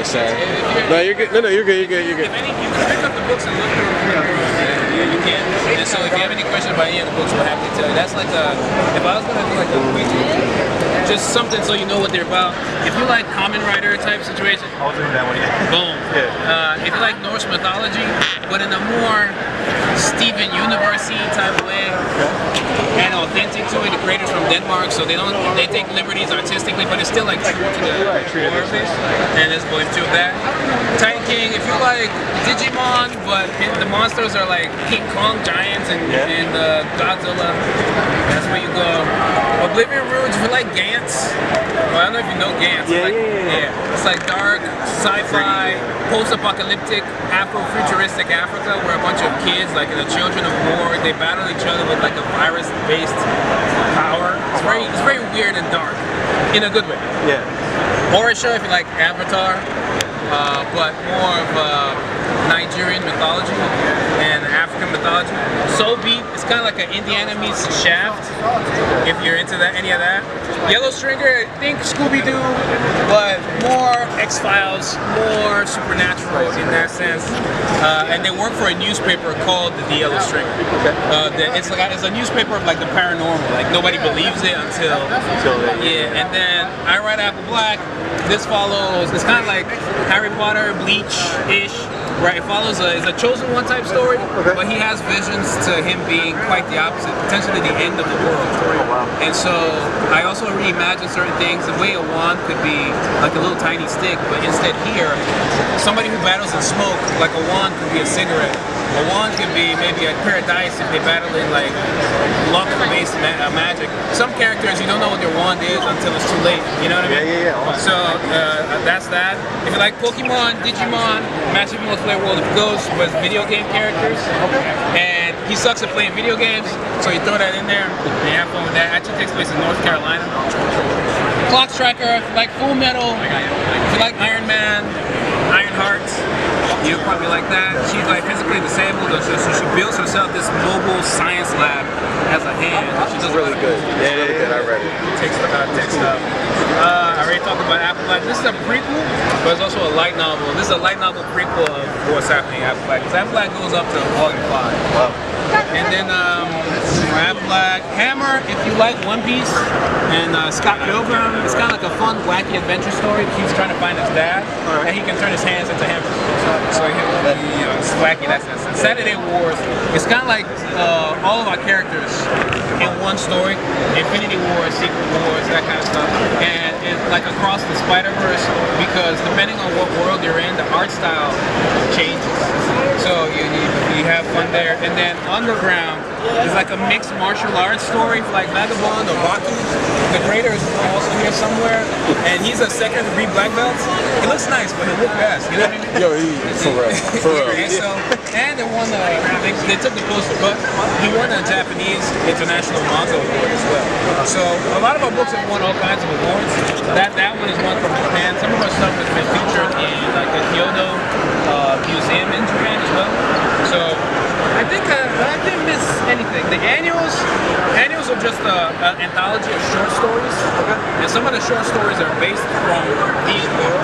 sorry. No, you're good. No, you're good. You're good. You're good. If you can pick up the books and look through them, you can. And so if you have any questions about any of the books, we'll happily tell you. That's like if I was gonna do like a quick, just something so you know what they're about. If you like common writer type situation, I was doing that one, yeah. boom. Yeah. If you like Norse mythology, but in a more Steven Universe-y type of way, and authentic to it, the creators from Denmark, so they take liberties artistically, but it's still like true to the lore of it. And there's both two of that. Titan King, if you like Digimon, but the monsters are like King Kong giants and Godzilla, that's where you go. Oblivion Rouge, if you like Gantz, well, I don't know if you know Gantz. It's like dark, sci-fi, post-apocalyptic, Afro-futuristic Africa, where a bunch of kids, like the children of war, they battle each other with like a virus-based power. It's very weird and dark, in a good way. Yeah. Horror show if you like Avatar, but more of Nigerian mythology and African mythology. Soul Beat is kind of like an Indiana meets Shaft, if you're into that, any of that. Yellow Stringer, think Scooby-Doo, but more X-Files, more supernatural in that sense. And they work for a newspaper called the Yellow Stringer. It's a newspaper of like the paranormal. Like nobody believes it until And then I write Apple Black. This follows. It's kind of like Harry Potter, Bleach-ish. Right, it follows it's a chosen one type story, but he has visions to him being quite the opposite, potentially the end of the world. And so I also reimagine certain things. The way a wand could be like a little tiny stick, but instead here, somebody who battles in smoke, like a wand could be a cigarette. A wand could be maybe a pair of dice if they battle in like luck-based magic. Some characters, you don't know what their wand is until it's too late. You know what I mean? So that's that. If you like Pokemon, Digimon, Massive Multiplayer World of Ghosts was video game characters. And he sucks at playing video games, so you throw that in there and you have fun with that. Actually takes place in North Carolina. Clock Striker, if you like Full Metal, if you like Iron Man, Ironheart, you'll probably like that. She's like physically disabled, so she builds herself this mobile science lab as a hand. She does really good. Yeah, really good. I read it. Tech stuff. I already talked about Apple Black. This is a prequel, but it's also a light novel. This is a light novel prequel of what's happening in Apple Black. Because Apple Black goes up to volume 5. Wow. And then Apple Black, Hammer, if you like One Piece, and Scott Pilgrim. It's kind of like a fun, wacky adventure story. He's trying to find his dad, and he can turn his hands into hammers. So it's wacky. That's it. Saturday Wars. It's kind of like all of our characters in one story. Infinity Wars, Secret Wars, that kind of stuff. And it's like across the Spider-Verse, because depending on what world you're in, the art style changes. So you have fun there. And then Underground is like a mixed martial arts story, like Vagabond or Baki. The creator is also here somewhere, and he's a second-degree black belt. He looks nice, but he looks fast. You know what I mean? Yo, for real. And they won they took the poster, but he won a Japanese International Manga Award as well. So a lot of our books have won all kinds of awards. That one is one from Japan. Some of our stuff has been featured in like the Kyoto Museum in Japan as well. So I think I didn't miss anything. The annuals are just an anthology of short stories, and some of the short stories are based from these books.